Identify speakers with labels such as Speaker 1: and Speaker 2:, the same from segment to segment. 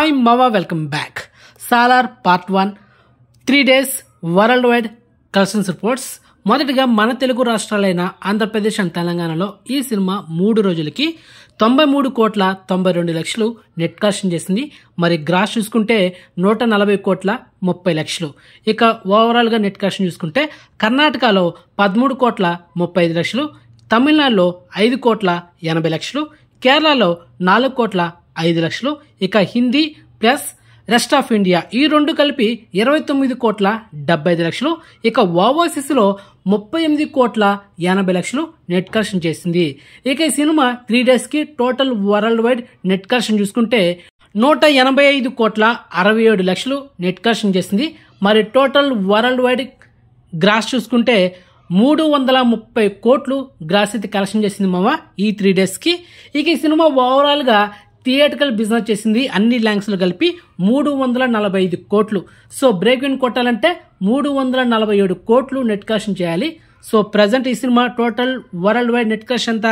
Speaker 1: Hi మావా, welcome back. Salaar part 1 3 days world wide collections reports. మొదటిగా మన తెలుగు రాష్ట్రాలైన ఆంధ్రప్రదేశ్ అండ్ తెలంగాణలో ఈ సినిమా 3 రోజులకి 93,92,00,000 నెట్ కలెక్షన్ చేసింది. మరి గ్రాస్ చూసుకుంటే 140,30,00,000. ఇక ఓవరాల్గా నెట్ కలెక్షన్ చూసుకుంటే కర్ణాటకలో 13,35,00,000, తమిళనాడులో 5,80,00,000, కేరళలో 4,05,00,000, ఇక Hindi plus rest of India ఈ రెండు కలిపి 29,70,00,000, ఇక ఓవర్సీస్లో 38,80,00,000 నెట్ కలెక్షన్ చేసింది. ఇక ఈ సినిమా 3 daysకి total worldwide net collection చూసుకుంటే 185,67,00,000 నెట్ కలెక్షన్ చేసింది. మరి టోటల్ వరల్డ్ వైడ్ గ్రాస్ చూసుకుంటే 330 కోట్లు గ్రాస్ అయితే కలెక్షన్ చేసింది మామ ఈ 3 daysకి. ఇక ఈ సినిమా ఓవరాల్గా థియేటికల్ బిజినెస్ చేసింది అన్ని ల్యాంగ్స్లో కలిపి 345 కోట్లు. సో బ్రేక్ ఇన్ కొట్టాలంటే 347 కోట్లు నెట్ కలెక్షన్ చేయాలి. సో ప్రజెంట్ ఈ cinema total worldwide net collection ఎంత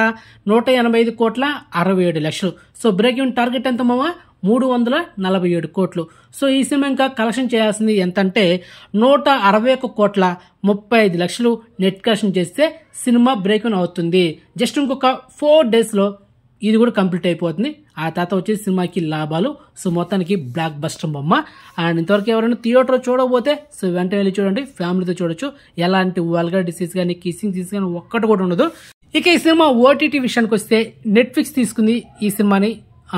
Speaker 1: 185,67,00,000. సో బ్రేక్ ఇన్ టార్గెట్ ఎంత మామ 347 కోట్లు. సో ఈ సినిమా ఇంకా కలెక్షన్ చేయాల్సింది ఎంతంటే 161,35,00,000 నెట్ కలెక్షన్ చేస్తే సినిమా బ్రేక్ ఇన్ అవుతుంది. జస్ట్ ఇంకొక 4 daysలో ఇది కూడా కంప్లీట్ అయిపోతుంది. ఆ తర్వాత వచ్చేసి సినిమాకి లాభాలు. సో మొత్తానికి బ్లాక్ బస్టర్ బొమ్మ. అండ్ ఇంతవరకు ఎవరైనా థియేటర్ చూడకపోతే సో వెంటనే వెళ్ళి చూడండి, ఫ్యామిలీతో చూడొచ్చు. ఎలాంటి వల్గర్ డిసీజ్ కానీ కిస్సింగ్ సీన్స్ కానీ ఒక్కటి కూడా ఉండదు. ఇక ఈ సినిమా ఓటీటీ విషయానికి వస్తే నెట్ఫ్లిక్స్ తీసుకుంది ఈ సినిమాని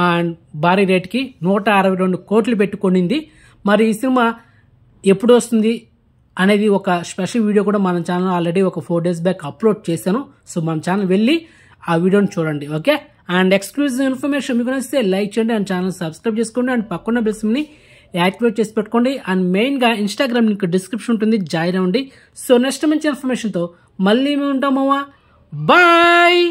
Speaker 1: అండ్ భారీ రేట్కి 162 కోట్లు పెట్టుకొనింది. మరి ఈ సినిమా ఎప్పుడు వస్తుంది అనేది ఒక స్పెషల్ వీడియో కూడా మన ఛానల్ ఆల్రెడీ ఒక 4 days బ్యాక్ అప్లోడ్ చేశాను. సో మన ఛానల్ వెళ్ళి ఆ వీడియోని చూడండి, ఓకే. అండ్ ఎక్స్క్లూజివ్ ఇన్ఫర్మేషన్ మీకు నచ్చితే లైక్ చేయండి అండ్ ఛానల్ సబ్స్క్రైబ్ చేసుకోండి అండ్ పక్కన బెల్స్ని యాక్టివేట్ చేసి పెట్టుకోండి. అండ్ మెయిన్గా ఇన్స్టాగ్రామ్ లింక్ డిస్క్రిప్షన్ ఉంటుంది, జాయిన్ అవ్వండి. సో నెక్స్ట్ మంచి ఇన్ఫర్మేషన్తో మళ్ళీ మేము ఉంటామమ్మా. బాయ్.